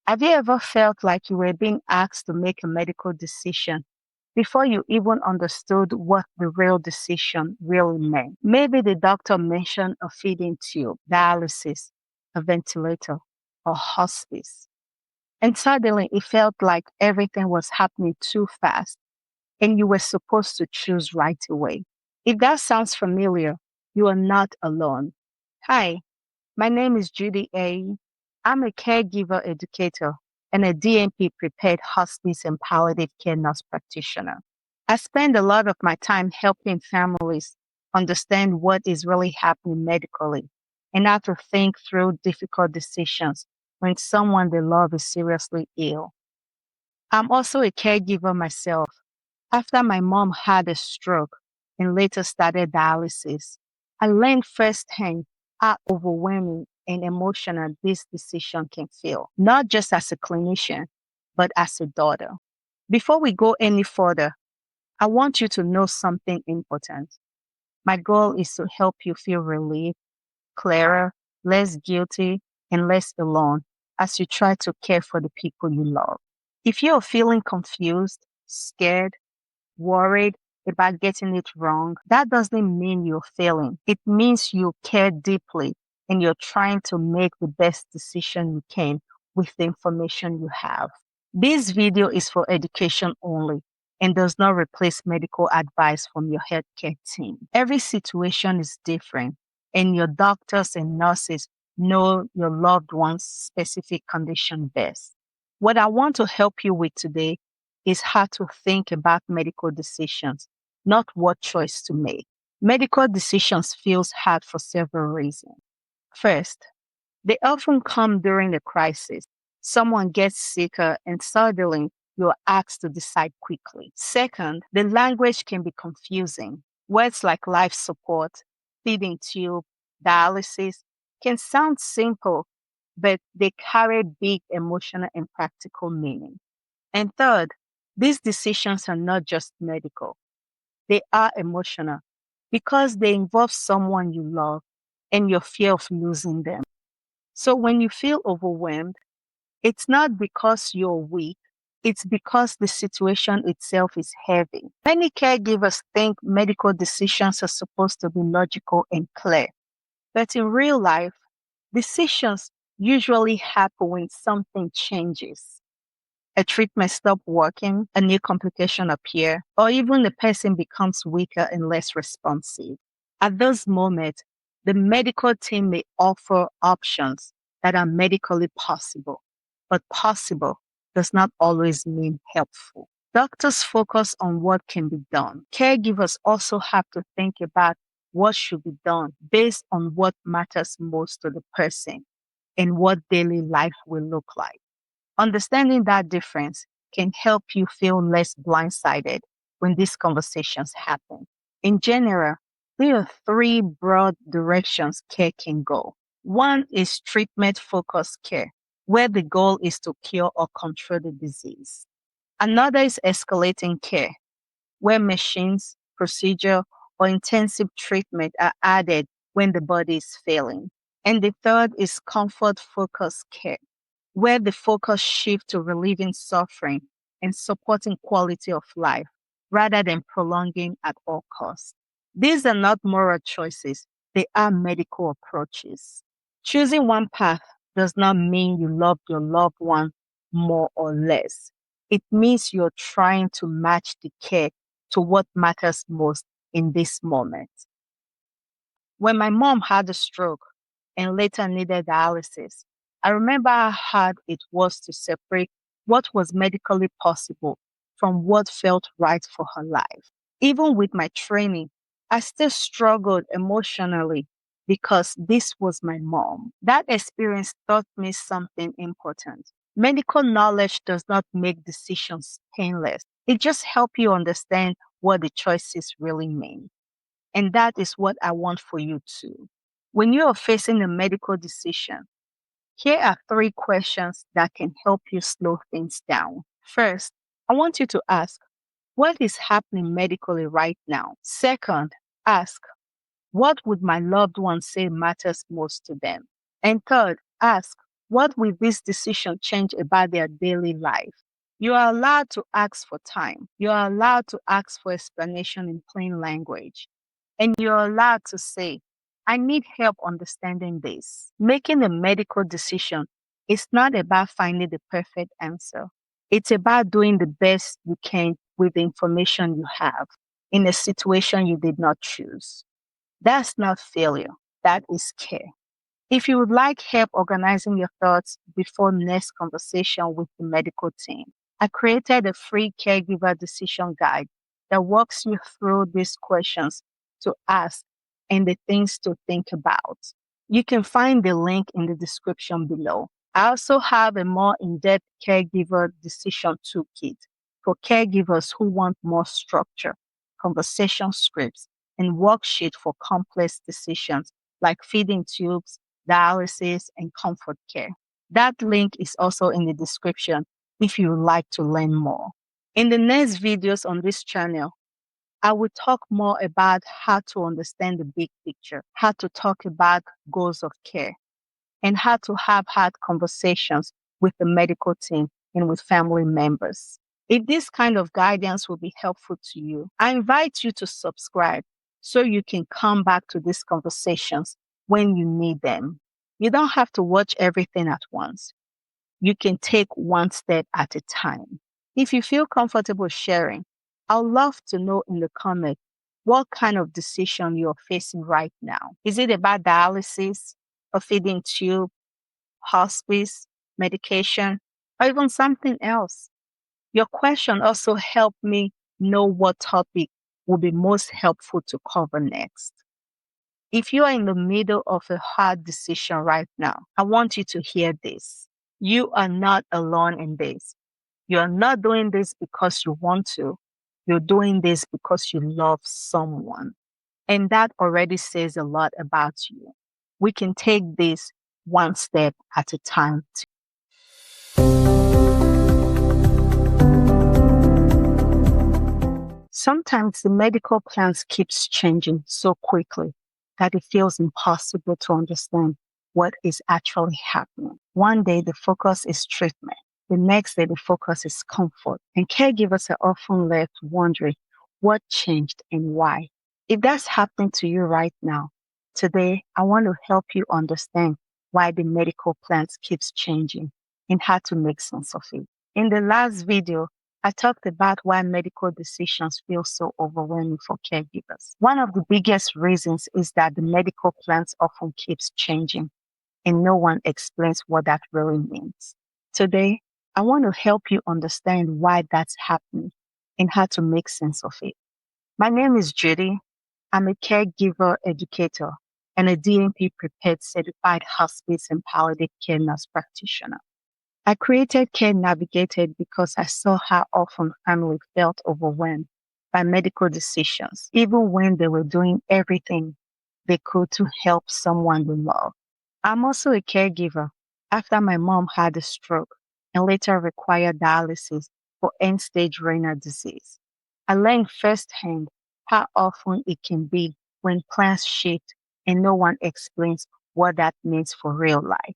Have you ever felt like you were being asked to make a medical decision before you even understood what the real decision really meant? Maybe the doctor mentioned a feeding tube, dialysis, a ventilator, or hospice. And suddenly it felt like everything was happening too fast and you were supposed to choose right away. If that sounds familiar, you are not alone. Hi, my name is Judy A. I'm a caregiver educator and a DNP prepared hospice and palliative care nurse practitioner. I spend a lot of my time helping families understand what is really happening medically and how to think through difficult decisions when someone they love is seriously ill. I'm also a caregiver myself. After my mom had a stroke and later started dialysis, I learned firsthand how overwhelming and emotional this decision can feel, not just as a clinician, but as a daughter. Before we go any further, I want you to know something important. My goal is to help you feel relieved, clearer, less guilty, and less alone as you try to care for the people you love. If you're feeling confused, scared, worried about getting it wrong, that doesn't mean you're failing. It means you care deeply and you're trying to make the best decision you can with the information you have. This video is for education only and does not replace medical advice from your healthcare team. Every situation is different, and your doctors and nurses know your loved one's specific condition best. What I want to help you with today is how to think about medical decisions, not what choice to make. Medical decisions feels hard for several reasons. First, they often come during a crisis. Someone gets sicker and suddenly you're asked to decide quickly. Second, the language can be confusing. Words like life support, feeding tube, dialysis can sound simple, but they carry big emotional and practical meaning. And third, these decisions are not just medical, they are emotional because they involve someone you love and your fear of losing them. So when you feel overwhelmed, it's not because you're weak, it's because the situation itself is heavy. Many caregivers think medical decisions are supposed to be logical and clear, but in real life, decisions usually happen when something changes. A treatment stops working, a new complication appears, or even the person becomes weaker and less responsive. At those moments, the medical team may offer options that are medically possible, but possible does not always mean helpful. Doctors focus on what can be done. Caregivers also have to think about what should be done based on what matters most to the person and what daily life will look like. Understanding that difference can help you feel less blindsided when these conversations happen. In general, there are three broad directions care can go. One is treatment focused care, where the goal is to cure or control the disease. Another is escalating care, where machines, procedure, or intensive treatment are added when the body is failing. And the third is comfort focused care, where the focus shifts to relieving suffering and supporting quality of life rather than prolonging at all costs. These are not moral choices, they are medical approaches. Choosing one path does not mean you love your loved one more or less. It means you're trying to match the care to what matters most in this moment. When my mom had a stroke and later needed dialysis, I remember how hard it was to separate what was medically possible from what felt right for her life. Even with my training, I still struggled emotionally because this was my mom. That experience taught me something important. Medical knowledge does not make decisions painless. It just helps you understand what the choices really mean. And that is what I want for you too. When you are facing a medical decision, here are three questions that can help you slow things down. First, I want you to ask, what is happening medically right now? Second, ask, what would my loved one say matters most to them? And third, ask, What will this decision change about their daily life? You are allowed to ask for time. You are allowed to ask for explanation in plain language. And you're allowed to say, I need help understanding this. Making a medical decision is not about finding the perfect answer. It's about doing the best you can with the information you have in a situation you did not choose. That's not failure. That is care. If you would like help organizing your thoughts before next conversation with the medical team, I created a free caregiver decision guide that walks you through these questions to ask and the things to think about. You can find the link in the description below. I also have a more in-depth caregiver decision toolkit for caregivers who want more structure, conversation scripts, and worksheet for complex decisions like feeding tubes, dialysis, and comfort care. That link is also in the description if you would like to learn more. In the next videos on this channel, I will talk more about how to understand the big picture, how to talk about goals of care, and how to have hard conversations with the medical team and with family members. If this kind of guidance will be helpful to you, I invite you to subscribe so you can come back to these conversations when you need them. You don't have to watch everything at once. You can take one step at a time. If you feel comfortable sharing, I'd love to know in the comment what kind of decision you're facing right now. Is it about dialysis, a feeding tube, hospice, medication, or even something else? Your question also helped me know what topic will be most helpful to cover next. If you are in the middle of a hard decision right now, I want you to hear this. You are not alone in this. You are not doing this because you want to. You're doing this because you love someone. And that already says a lot about you. We can take this one step at a time. Sometimes the medical plans keeps changing so quickly that it feels impossible to understand what is actually happening. One day the focus is treatment. The next day the focus is comfort. And caregivers are often left wondering what changed and why. If that's happening to you right now, today I want to help you understand why the medical plans keeps changing and how to make sense of it. In the last video, I talked about why medical decisions feel so overwhelming for caregivers. One of the biggest reasons is that the medical plans often keeps changing and no one explains what that really means. Today, I want to help you understand why that's happening and how to make sense of it. My name is Judy. I'm a caregiver educator and a DNP prepared certified hospice and palliative care nurse practitioner. I created Care Navigated because I saw how often families felt overwhelmed by medical decisions, even when they were doing everything they could to help someone they love. I'm also a caregiver after my mom had a stroke and later required dialysis for end-stage renal disease. I learned firsthand how often it can be when plans shift and no one explains what that means for real life.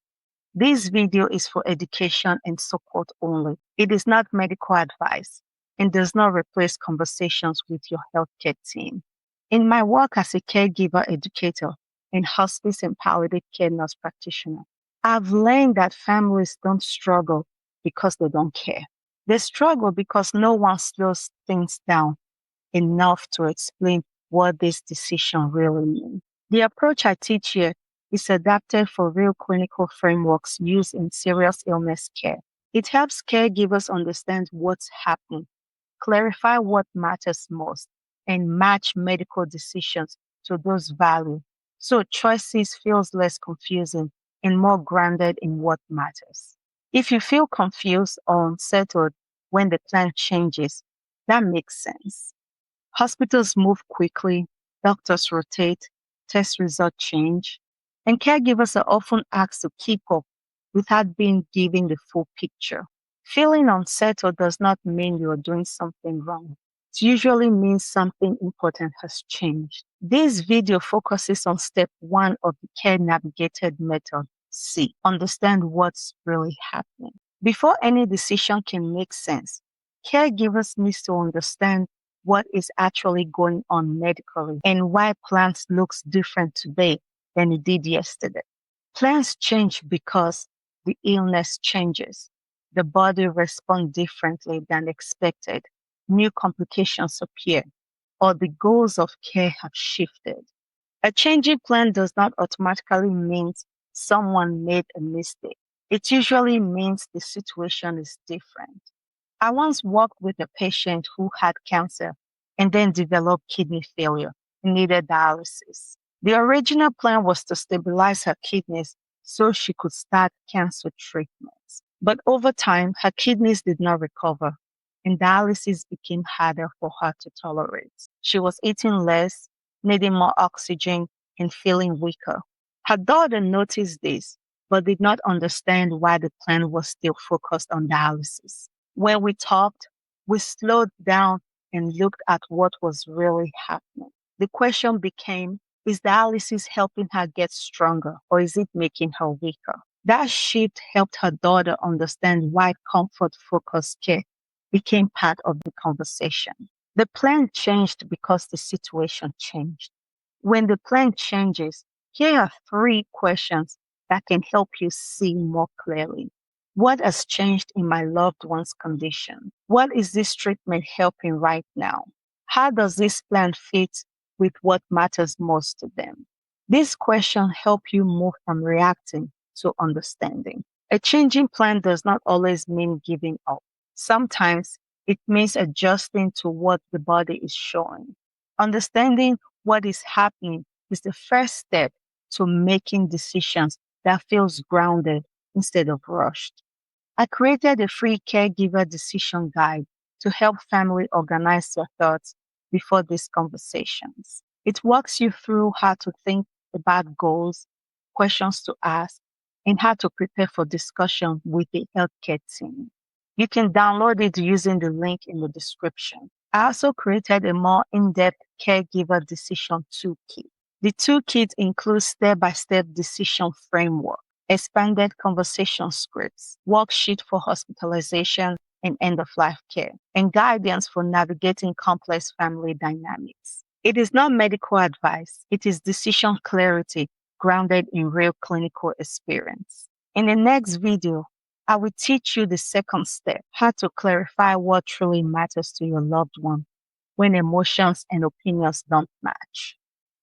This video is for education and support only. It is not medical advice and does not replace conversations with your healthcare team. In my work as a caregiver educator and hospice and palliative care nurse practitioner, I've learned that families don't struggle because they don't care. They struggle because no one slows things down enough to explain what this decision really means. The approach I teach here is adapted for real clinical frameworks used in serious illness care. It helps caregivers understand what's happening, clarify what matters most, and match medical decisions to those values so choices feels less confusing and more grounded in what matters. If you feel confused or unsettled when the plan changes, that makes sense. Hospitals move quickly, doctors rotate, test results change, and caregivers are often asked to keep up without being given the full picture. Feeling unsettled does not mean you are doing something wrong. It usually means something important has changed. This video focuses on step one of the Care Navigated method, see, understand what's really happening. Before any decision can make sense, caregivers need to understand what is actually going on medically and why plans looks different today than it did yesterday. Plans change because the illness changes. The body responds differently than expected. New complications appear, or the goals of care have shifted. A changing plan does not automatically mean someone made a mistake. It usually means the situation is different. I once worked with a patient who had cancer and then developed kidney failure and needed dialysis. The original plan was to stabilize her kidneys so she could start cancer treatments. But over time, her kidneys did not recover and dialysis became harder for her to tolerate. She was eating less, needing more oxygen, and feeling weaker. Her daughter noticed this, but did not understand why the plan was still focused on dialysis. When we talked, we slowed down and looked at what was really happening. The question became, is dialysis helping her get stronger or is it making her weaker? That shift helped her daughter understand why comfort focused care became part of the conversation. The plan changed because the situation changed. When the plan changes, here are three questions that can help you see more clearly. What has changed in my loved one's condition? What is this treatment helping right now? How does this plan fit with what matters most to them? These questions help you move from reacting to understanding. A changing plan does not always mean giving up. Sometimes it means adjusting to what the body is showing. Understanding what is happening is the first step to making decisions that feels grounded instead of rushed. I created a free caregiver decision guide to help family organize their thoughts before these conversations. It walks you through how to think about goals, questions to ask, and how to prepare for discussion with the healthcare team. You can download it using the link in the description. I also created a more in-depth caregiver decision toolkit. The toolkit includes step-by-step decision framework, expanded conversation scripts, worksheet for hospitalization and end-of-life care, and guidance for navigating complex family dynamics. It is not medical advice. It is decision clarity grounded in real clinical experience. In the next video, I will teach you the second step, how to clarify what truly matters to your loved one when emotions and opinions don't match.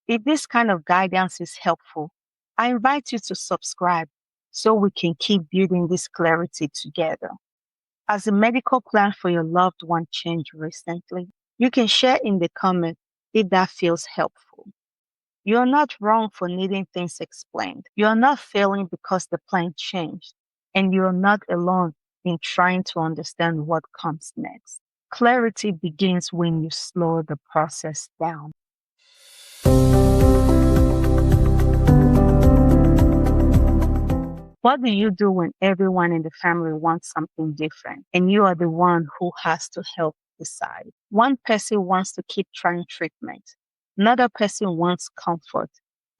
If this kind of guidance is helpful, I invite you to subscribe so we can keep building this clarity together. Has a medical plan for your loved one changed recently? You can share in the comment if that feels helpful. You are not wrong for needing things explained. You are not failing because the plan changed, and you are not alone in trying to understand what comes next. Clarity begins when you slow the process down. What do you do when everyone in the family wants something different and you are the one who has to help decide? One person wants to keep trying treatment. Another person wants comfort.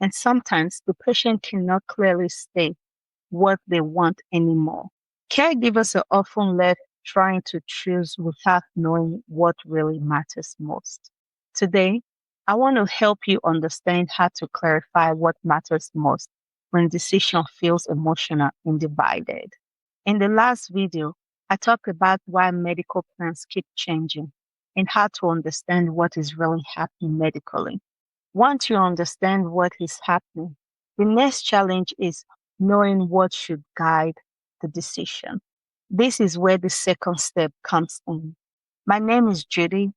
And sometimes the patient cannot clearly state what they want anymore. Caregivers are often left trying to choose without knowing what really matters most. Today, I want to help you understand how to clarify what matters most when decision feels emotional and divided. In the last video, I talked about why medical plans keep changing and how to understand what is really happening medically. Once you understand what is happening, the next challenge is knowing what should guide the decision. This is where the second step comes in. My name is Judy.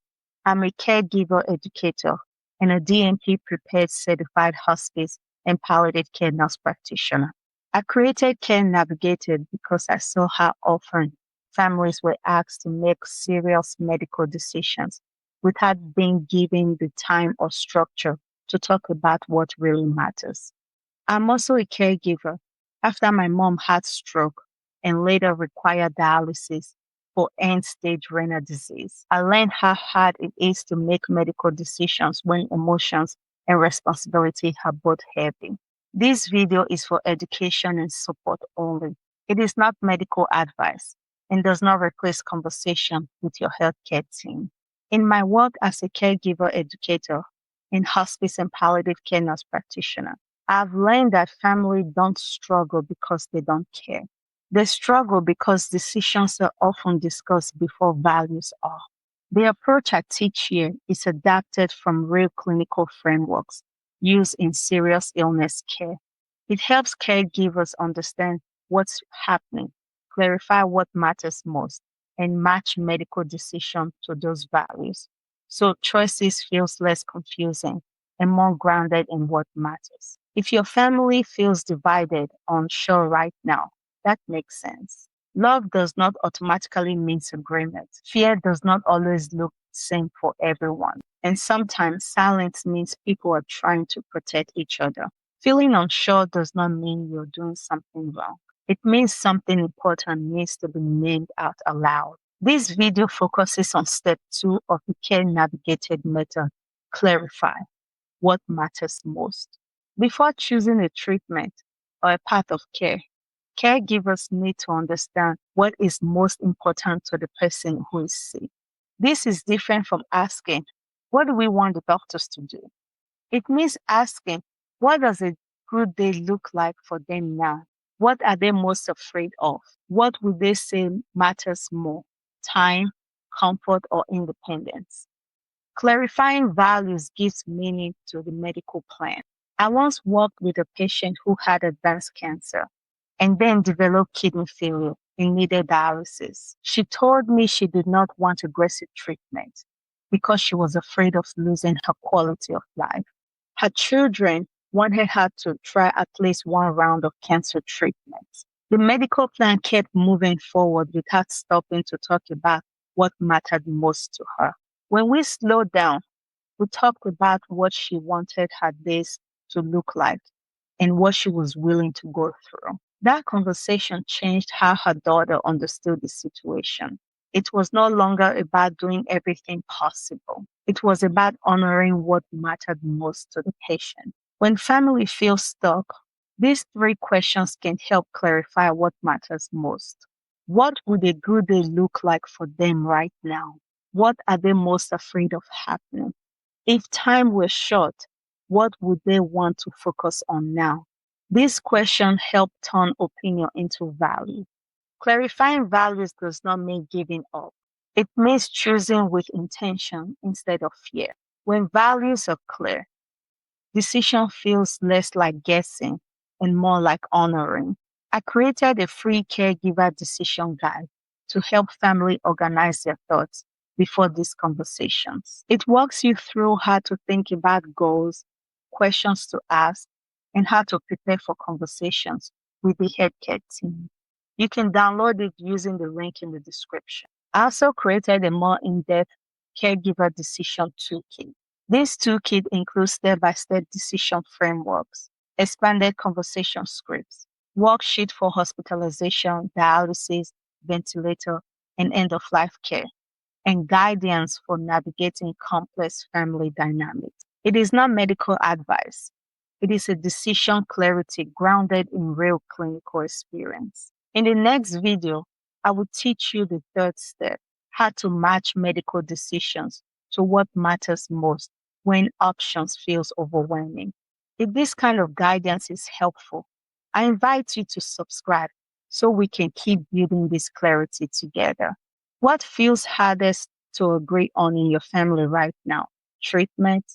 I'm a caregiver educator and a DNP prepared certified hospice and palliative care nurse practitioner. I created Care Navigated because I saw how often families were asked to make serious medical decisions without being given the time or structure to talk about what really matters. I'm also a caregiver after my mom had stroke and later required dialysis for end-stage renal disease. I learned how hard it is to make medical decisions when emotions and responsibility are both heavy. This video is for education and support only. It is not medical advice and does not replace conversation with your healthcare team. In my work as a caregiver educator and hospice and palliative care nurse practitioner, I've learned that families don't struggle because they don't care. They struggle because decisions are often discussed before values are. The approach I teach here is adapted from real clinical frameworks used in serious illness care. It helps caregivers understand what's happening, clarify what matters most, and match medical decisions to those values. So choices feels less confusing and more grounded in what matters. If your family feels divided, unsure right now, that makes sense. Love does not automatically mean agreement. Fear does not always look the same for everyone. And sometimes silence means people are trying to protect each other. Feeling unsure does not mean you're doing something wrong. It means something important needs to be named out aloud. This video focuses on step 2 of the care navigated method, clarify what matters most. Before choosing a treatment or a path of care, caregivers need to understand what is most important to the person who is sick. This is different from asking, what do we want the doctors to do? It means asking, what does a good day look like for them now? What are they most afraid of? What would they say matters more? Time, comfort, or independence? Clarifying values gives meaning to the medical plan. I once worked with a patient who had advanced cancer and then developed kidney failure and needed dialysis. She told me she did not want aggressive treatment because she was afraid of losing her quality of life. Her children wanted her to try at least one round of cancer treatment. The medical plan kept moving forward without stopping to talk about what mattered most to her. When we slowed down, we talked about what she wanted her days to look like and what she was willing to go through. That conversation changed how her daughter understood the situation. It was no longer about doing everything possible. It was about honoring what mattered most to the patient. When family feels stuck, these 3 questions can help clarify what matters most. What would a good day look like for them right now? What are they most afraid of happening? If time were short, what would they want to focus on now? This question helped turn opinion into value. Clarifying values does not mean giving up. It means choosing with intention instead of fear. When values are clear, decision feels less like guessing and more like honoring. I created a free caregiver decision guide to help family organize their thoughts before these conversations. It walks you through how to think about goals, questions to ask, and how to prepare for conversations with the healthcare team. You can download it using the link in the description. I also created a more in-depth caregiver decision toolkit. This toolkit includes step-by-step decision frameworks, expanded conversation scripts, worksheet for hospitalization, dialysis, ventilator, and end-of-life care, and guidance for navigating complex family dynamics. It is not medical advice. It is a decision clarity grounded in real clinical experience. In the next video, I will teach you the 3rd step, how to match medical decisions to what matters most when options feels overwhelming. If this kind of guidance is helpful, I invite you to subscribe so we can keep building this clarity together. What feels hardest to agree on in your family right now? Treatment,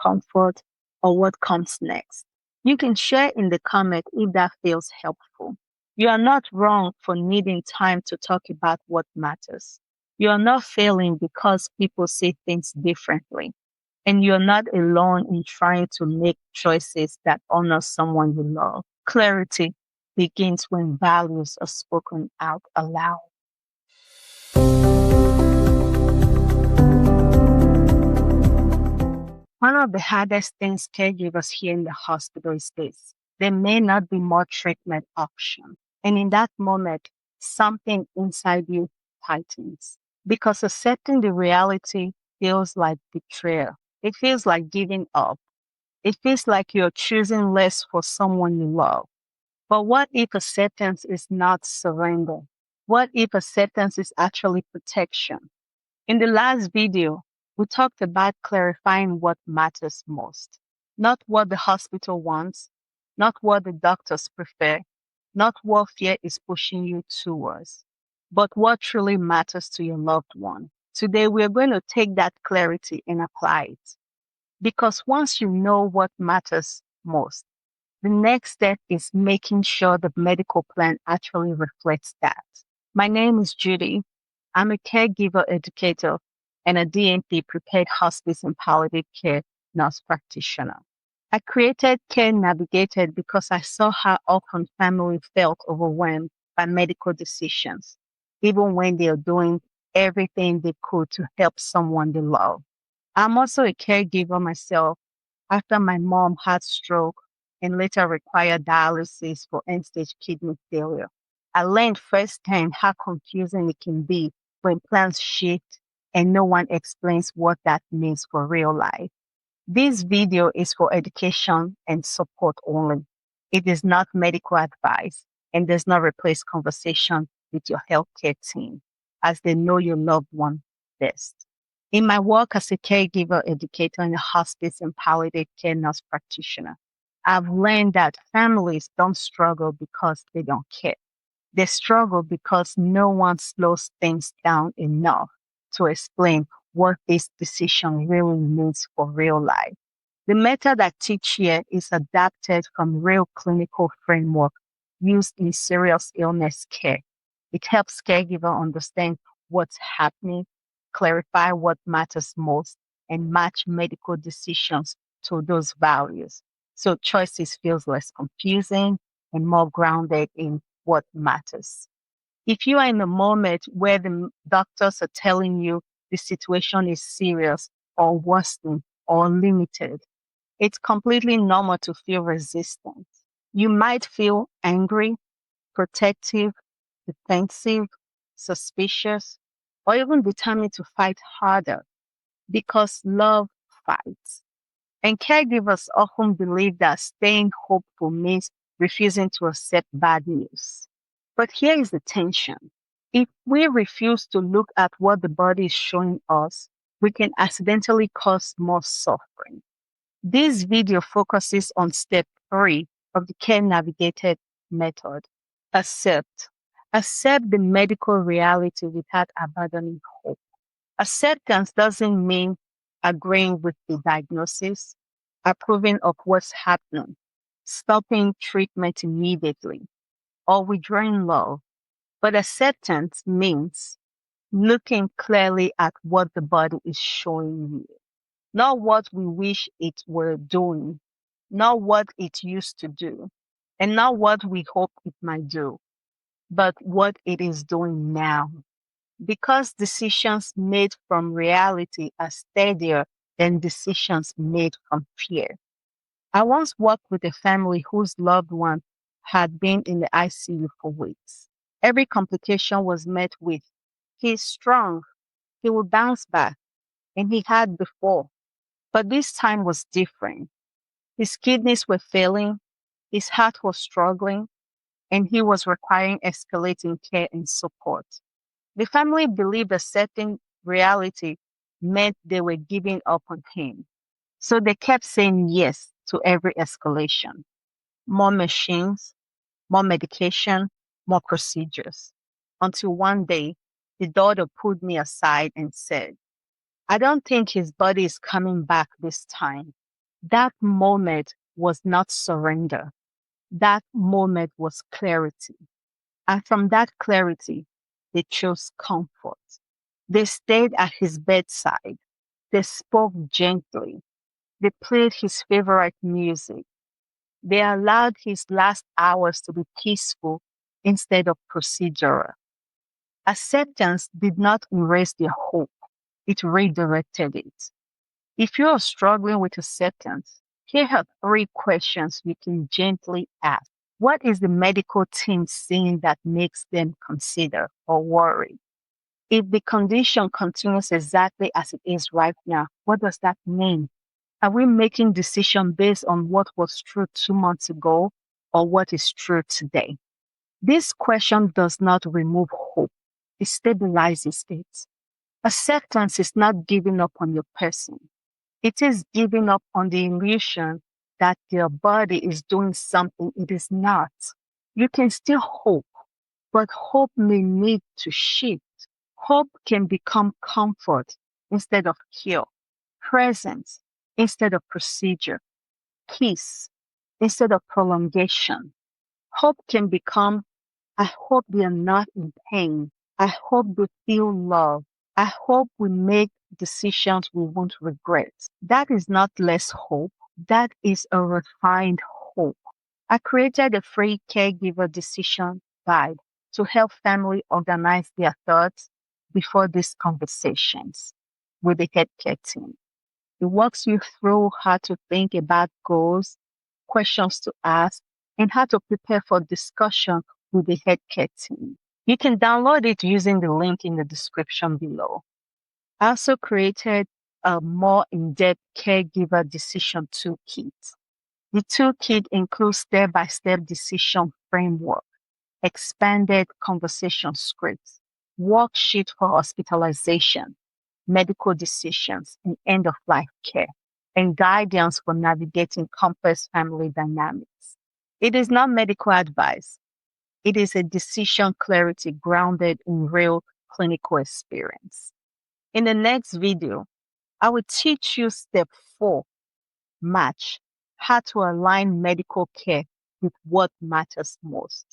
comfort, or what comes next? You can share in the comment if that feels helpful. You are not wrong for needing time to talk about what matters. You are not failing because people see things differently. And you're not alone in trying to make choices that honor someone you love. Clarity begins when values are spoken out aloud. One of the hardest things caregivers hear in the hospital is this: there may not be more treatment option. And in that moment, something inside you tightens because accepting the reality feels like betrayal. It feels like giving up. It feels like you're choosing less for someone you love. But what if acceptance is not surrender? What if acceptance is actually protection? In the last video, we talked about clarifying what matters most. Not what the hospital wants, not what the doctors prefer, not what fear is pushing you towards, but what truly matters to your loved one. Today, we're going to take that clarity and apply it. Because once you know what matters most, the next step is making sure the medical plan actually reflects that. My name is Judy. I'm a caregiver educator and a DNP prepared hospice and palliative care nurse practitioner. I created Care Navigated because I saw how often families felt overwhelmed by medical decisions, even when they are doing everything they could to help someone they love. I'm also a caregiver myself after my mom had stroke and later required dialysis for end-stage kidney failure. I learned firsthand how confusing it can be when plans shift and no one explains what that means for real life. This video is for education and support only. It is not medical advice and does not replace conversation with your healthcare team as they know your loved one best. In my work as a caregiver educator and a hospice and palliative care nurse practitioner, I've learned that families don't struggle because they don't care. They struggle because no one slows things down enough to explain what this decision really means for real life. The method I teach here is adapted from real clinical framework used in serious illness care. It helps caregiver understand what's happening, clarify what matters most, and match medical decisions to those values. So choices feels less confusing and more grounded in what matters. If you are in a moment where the doctors are telling you the situation is serious or worsening or limited, it's completely normal to feel resistant. You might feel angry, protective, defensive, suspicious, or even determined to fight harder because love fights. And caregivers often believe that staying hopeful means refusing to accept bad news. But here is the tension. If we refuse to look at what the body is showing us, we can accidentally cause more suffering. This video focuses on step 3 of the Care Navigated method. Accept. Accept the medical reality without abandoning hope. Acceptance doesn't mean agreeing with the diagnosis, approving of what's happening, stopping treatment immediately, or withdrawing love. But acceptance means looking clearly at what the body is showing you, not what we wish it were doing, not what it used to do, and not what we hope it might do, but what it is doing now. Because decisions made from reality are steadier than decisions made from fear. I once worked with a family whose loved one had been in the ICU for weeks. Every complication was met with, "He's strong, he will bounce back," and he had before. But this time was different. His kidneys were failing, his heart was struggling, and he was requiring escalating care and support. The family believed accepting reality meant they were giving up on him. So they kept saying yes to every escalation. More machines, more medication, more procedures. Until one day, the daughter pulled me aside and said, "I don't think his body is coming back this time." That moment was not surrender. That moment was clarity. And from that clarity, they chose comfort. They stayed at his bedside. They spoke gently. They played his favorite music. They allowed his last hours to be peaceful instead of procedural. Acceptance did not erase their hope, it redirected it. If you are struggling with acceptance, here are 3 questions you can gently ask. What is the medical team seeing that makes them consider or worry? If the condition continues exactly as it is right now, what does that mean? Are we making decisions based on what was true 2 months ago or what is true today? This question does not remove hope. It stabilizes it. Acceptance is not giving up on your person. It is giving up on the illusion that your body is doing something it is not. You can still hope, but hope may need to shift. Hope can become comfort instead of cure, presence instead of procedure, peace instead of prolongation. Hope can become, I hope they are not in pain. I hope they feel love. I hope we make decisions we won't regret. That is not less hope. That is a refined hope. I created a free caregiver decision guide to help family organize their thoughts before these conversations with the healthcare team. It walks you through how to think about goals, questions to ask, and how to prepare for discussion with the healthcare team. You can download it using the link in the description below. I also created a more in-depth caregiver decision toolkit. The toolkit includes step-by-step decision framework, expanded conversation scripts, worksheet for hospitalization, medical decisions, and end-of-life care, and guidance for navigating complex family dynamics. It is not medical advice. It is a decision clarity grounded in real clinical experience. In the next video, I will teach you step 4, match, how to align medical care with what matters most.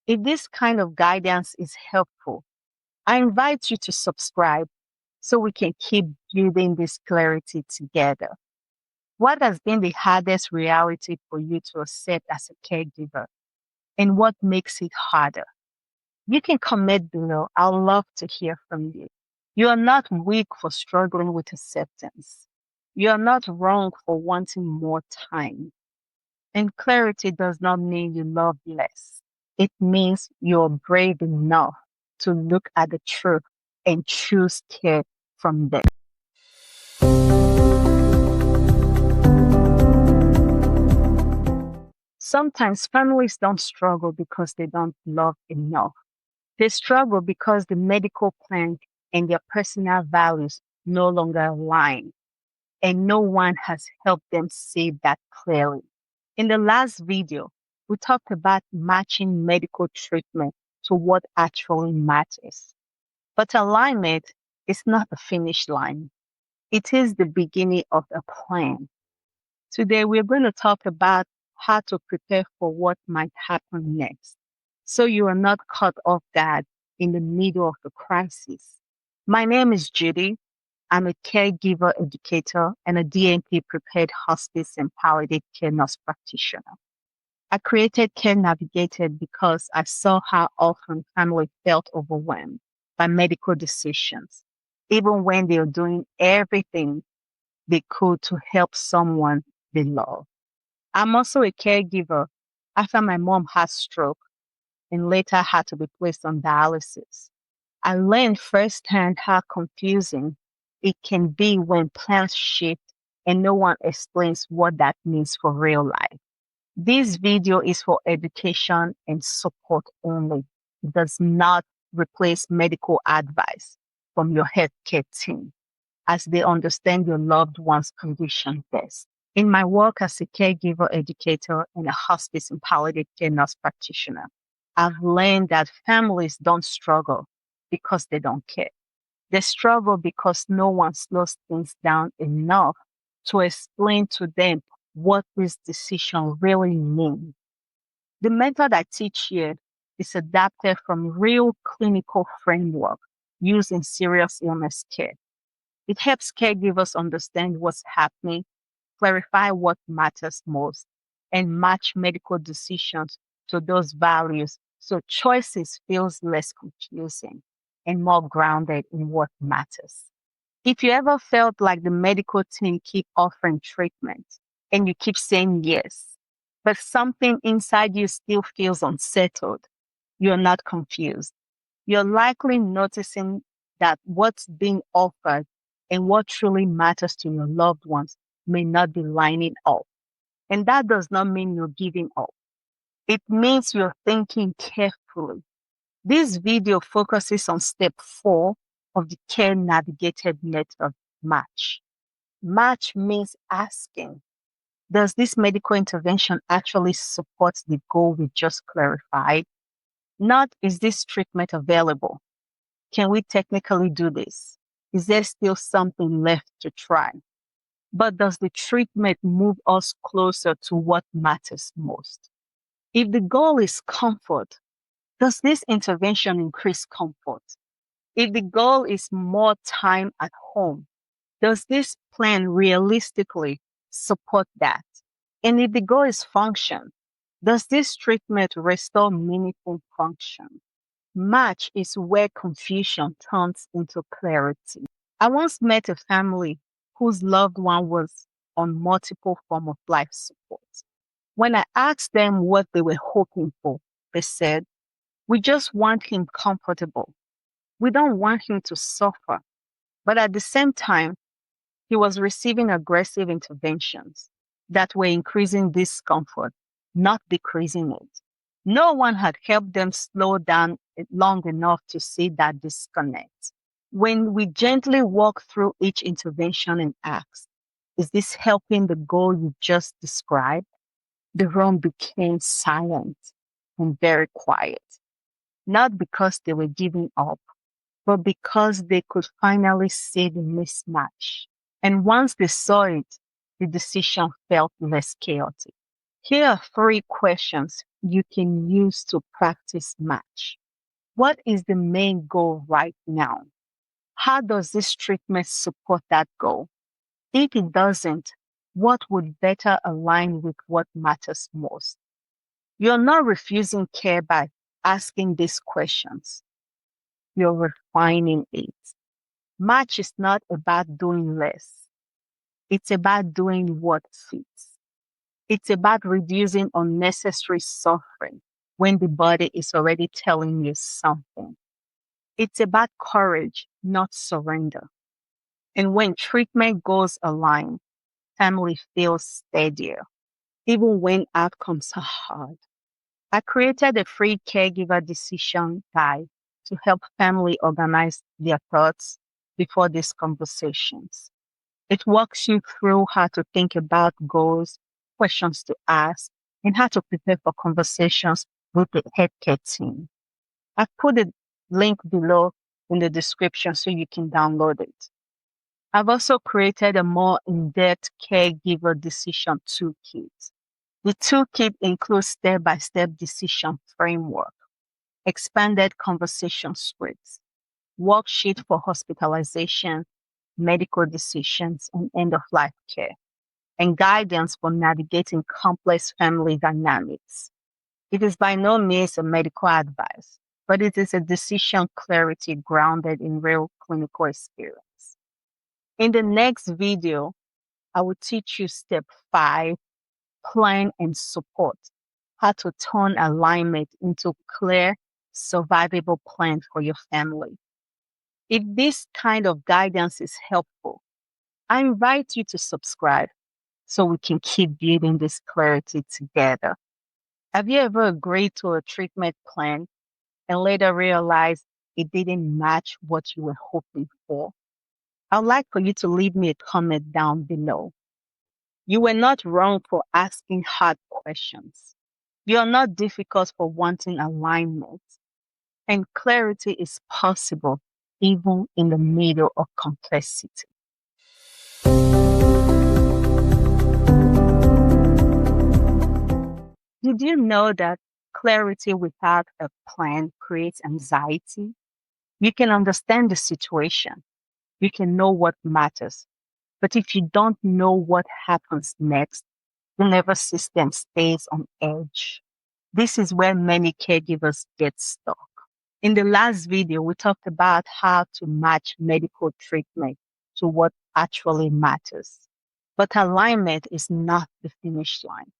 If this kind of guidance is helpful, I invite you to subscribe so we can keep building this clarity together. What has been the hardest reality for you to accept as a caregiver, and what makes it harder? You can comment below. I'd love to hear from you. You are not weak for struggling with acceptance. You are not wrong for wanting more time. And clarity does not mean you love less. It means you're brave enough to look at the truth and choose care from there. Sometimes families don't struggle because they don't love enough. They struggle because the medical plan and their personal values no longer align, and no one has helped them see that clearly. In the last video, we talked about matching medical treatment to what actually matters. But alignment is not the finish line. It is the beginning of a plan. Today, we're going to talk about how to prepare for what might happen next, so you are not caught off guard in the middle of the crisis. My name is Judy. I'm a caregiver educator and a DNP prepared hospice and palliative care nurse practitioner. I created Care Navigated because I saw how often families felt overwhelmed by medical decisions, even when they were doing everything they could to help someone they love. I'm also a caregiver after my mom had stroke and later had to be placed on dialysis. I learned firsthand how confusing it can be when plans shift and no one explains what that means for real life. This video is for education and support only. It does not replace medical advice from your healthcare team, as they understand your loved one's condition best. In my work as a caregiver educator and a hospice and palliative care nurse practitioner, I've learned that families don't struggle because they don't care. They struggle because no one slows things down enough to explain to them what this decision really means. The method I teach here is adapted from real clinical framework used in serious illness care. It helps caregivers understand what's happening, clarify what matters most, and match medical decisions to those values so choices feels less confusing and more grounded in what matters. If you ever felt like the medical team keep offering treatment and you keep saying yes, but something inside you still feels unsettled, you're not confused. You're likely noticing that what's being offered and what truly matters to your loved ones may not be lining up. And that does not mean you're giving up. It means you're thinking carefully. This video focuses on step 4 of the care navigated method, match. Match means asking, does this medical intervention actually support the goal we just clarified? Not, is this treatment available? Can we technically do this? Is there still something left to try? But does the treatment move us closer to what matters most? If the goal is comfort, does this intervention increase comfort? If the goal is more time at home, does this plan realistically support that? And if the goal is function, does this treatment restore meaningful function? Match is where confusion turns into clarity. I once met a family whose loved one was on multiple forms of life support. When I asked them what they were hoping for, they said, we just want him comfortable. We don't want him to suffer. But at the same time, he was receiving aggressive interventions that were increasing discomfort, not decreasing it. No one had helped them slow down long enough to see that disconnect. When we gently walk through each intervention and ask, is this helping the goal you just described? The room became silent and very quiet, not because they were giving up, but because they could finally see the mismatch. And once they saw it, the decision felt less chaotic. Here are 3 questions you can use to practice match. What is the main goal right now? How does this treatment support that goal? If it doesn't, what would better align with what matters most? You're not refusing care by asking these questions. You're refining it. Match is not about doing less. It's about doing what fits. It's about reducing unnecessary suffering when the body is already telling you something. It's about courage, not surrender. And when treatment goals align, family feels steadier, even when outcomes are hard. I created a free caregiver decision guide to help family organize their thoughts before these conversations. It walks you through how to think about goals, questions to ask, and how to prepare for conversations with the healthcare team. I've put a link below in the description so you can download it. I've also created a more in-depth caregiver decision toolkit. The toolkit includes step-by-step decision framework, expanded conversation scripts, worksheet for hospitalization, medical decisions, and end-of-life care, and guidance for navigating complex family dynamics. It is by no means a medical advice, but it is a decision clarity grounded in real clinical experience. In the next video, I will teach you step 5, plan and support, how to turn alignment into clear, survivable plan for your family. If this kind of guidance is helpful, I invite you to subscribe so we can keep building this clarity together. Have you ever agreed to a treatment plan and later realized it didn't match what you were hoping for? I'd like for you to leave me a comment down below. You were not wrong for asking hard questions. You are not difficult for wanting alignment. And clarity is possible even in the middle of complexity. Did you know that clarity without a plan creates anxiety? You can understand the situation. You can know what matters. But if you don't know what happens next, the nervous system stays on edge. This is where many caregivers get stuck. In the last video, we talked about how to match medical treatment to what actually matters. But alignment is not the finish line.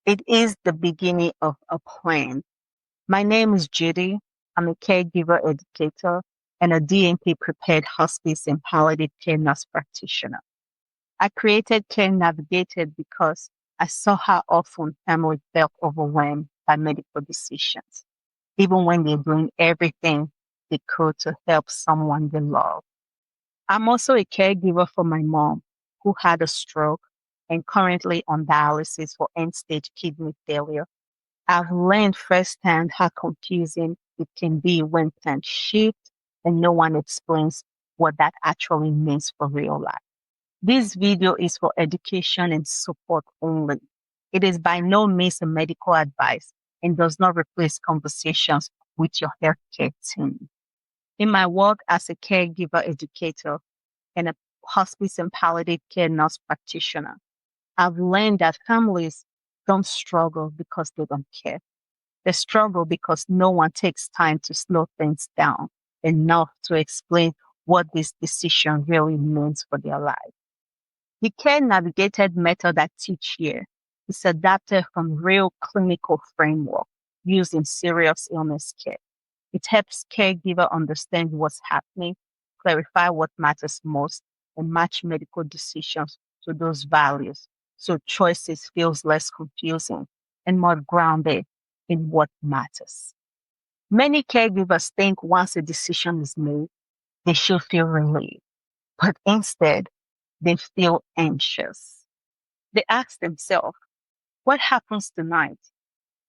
It is the beginning of a plan. My name is Judy. I'm a caregiver educator and a DNP prepared hospice and palliative care nurse practitioner. I created Care Navigated because I saw how often families felt overwhelmed by medical decisions, even when they're doing everything they could to help someone they love. I'm also a caregiver for my mom, who had a stroke and currently on dialysis for end-stage kidney failure. I've learned firsthand how confusing it can be when plans shift and no one explains what that actually means for real life. This video is for education and support only. It is by no means a medical advice and does not replace conversations with your healthcare team. In my work as a caregiver educator and a hospice and palliative care nurse practitioner, I've learned that families don't struggle because they don't care. They struggle because no one takes time to slow things down enough to explain what this decision really means for their life. The care navigated method I teach here is adapted from real clinical framework used in serious illness care. It helps caregiver understand what's happening, clarify what matters most, and match medical decisions to those values so choices feels less confusing and more grounded in what matters. Many caregivers think once a decision is made, they should feel relieved, but instead, they feel anxious. They ask themselves, what happens tonight?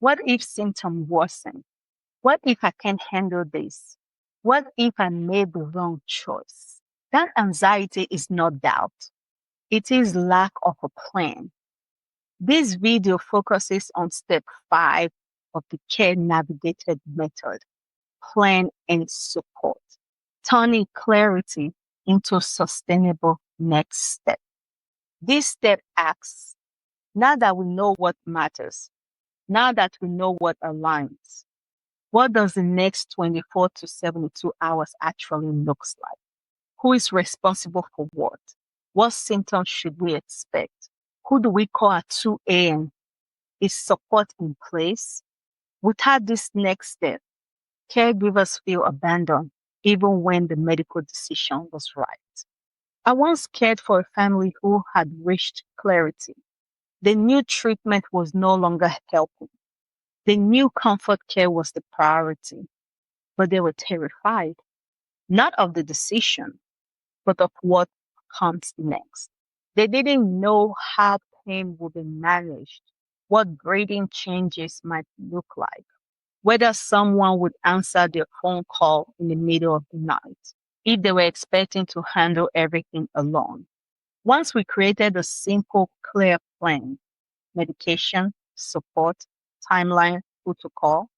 What if symptoms worsen? What if I can't handle this? What if I made the wrong choice? That anxiety is not doubt. It is lack of a plan. This video focuses on step 5 of the care navigated method, plan and support, turning clarity into sustainable next step. This step asks, now that we know what matters, now that we know what aligns, what does the next 24 to 72 hours actually looks like? Who is responsible for what? What symptoms should we expect? Who do we call at 2 a.m.? Is support in place? Without this next step, caregivers feel abandoned even when the medical decision was right. I once cared for a family who had reached clarity. The new treatment was no longer helping. The new comfort care was the priority, but they were terrified, not of the decision, but of what comes next. They didn't know how pain would be managed, what grading changes might look like, whether someone would answer their phone call in the middle of the night, if they were expecting to handle everything alone. Once we created a simple, clear plan, medication, support, timeline, who to call,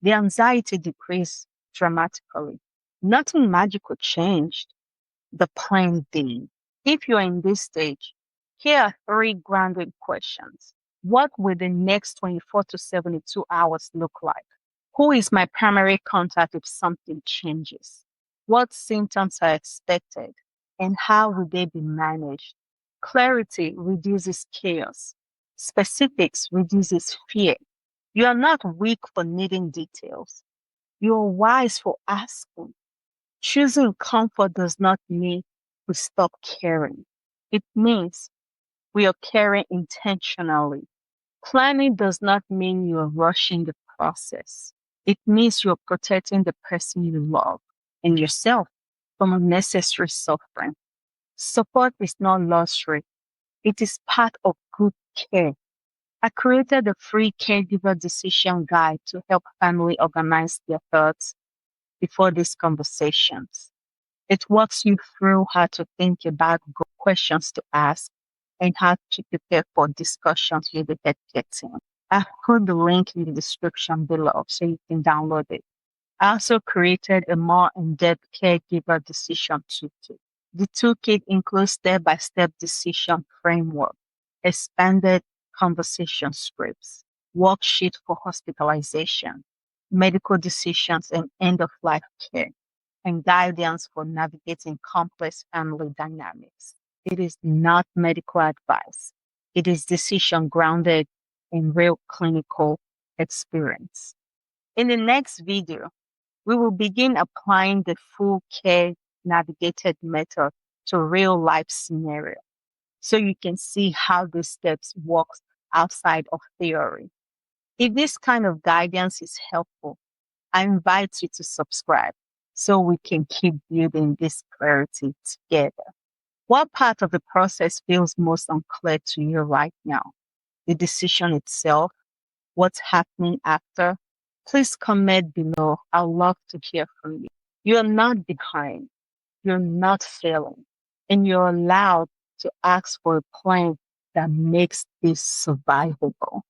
the anxiety decreased dramatically. Nothing magical changed. The plan did. If you're in this stage, here are 3 grounded questions. What will the next 24 to 72 hours look like? Who is my primary contact if something changes? What symptoms are expected? And how will they be managed? Clarity reduces chaos. Specifics reduces fear. You are not weak for needing details. You are wise for asking. Choosing comfort does not mean we stop caring. It means we are caring intentionally. Planning does not mean you are rushing the process. It means you're protecting the person you love and yourself from unnecessary suffering. Support is not luxury. It is part of good care. I created a free caregiver decision guide to help family organize their thoughts before these conversations. It walks you through how to think about good questions to ask and how to prepare for discussions with the healthcare team. I've put the link in the description below so you can download it. I also created a more in-depth caregiver decision toolkit. The toolkit includes step-by-step decision framework, expanded conversation scripts, worksheet for hospitalization, medical decisions and end-of-life care, and guidance for navigating complex family dynamics. It is not medical advice. It is decision grounded in real clinical experience. In the next video, we will begin applying the full care navigated method to real life scenario. so you can see how these steps work outside of theory. If this kind of guidance is helpful, I invite you to subscribe so we can keep building this clarity together. What part of the process feels most unclear to you right now? The decision itself? What's happening after? Please comment below. I'd love to hear from you. You're not behind. You're not failing. And you're allowed to ask for a plan that makes this survivable.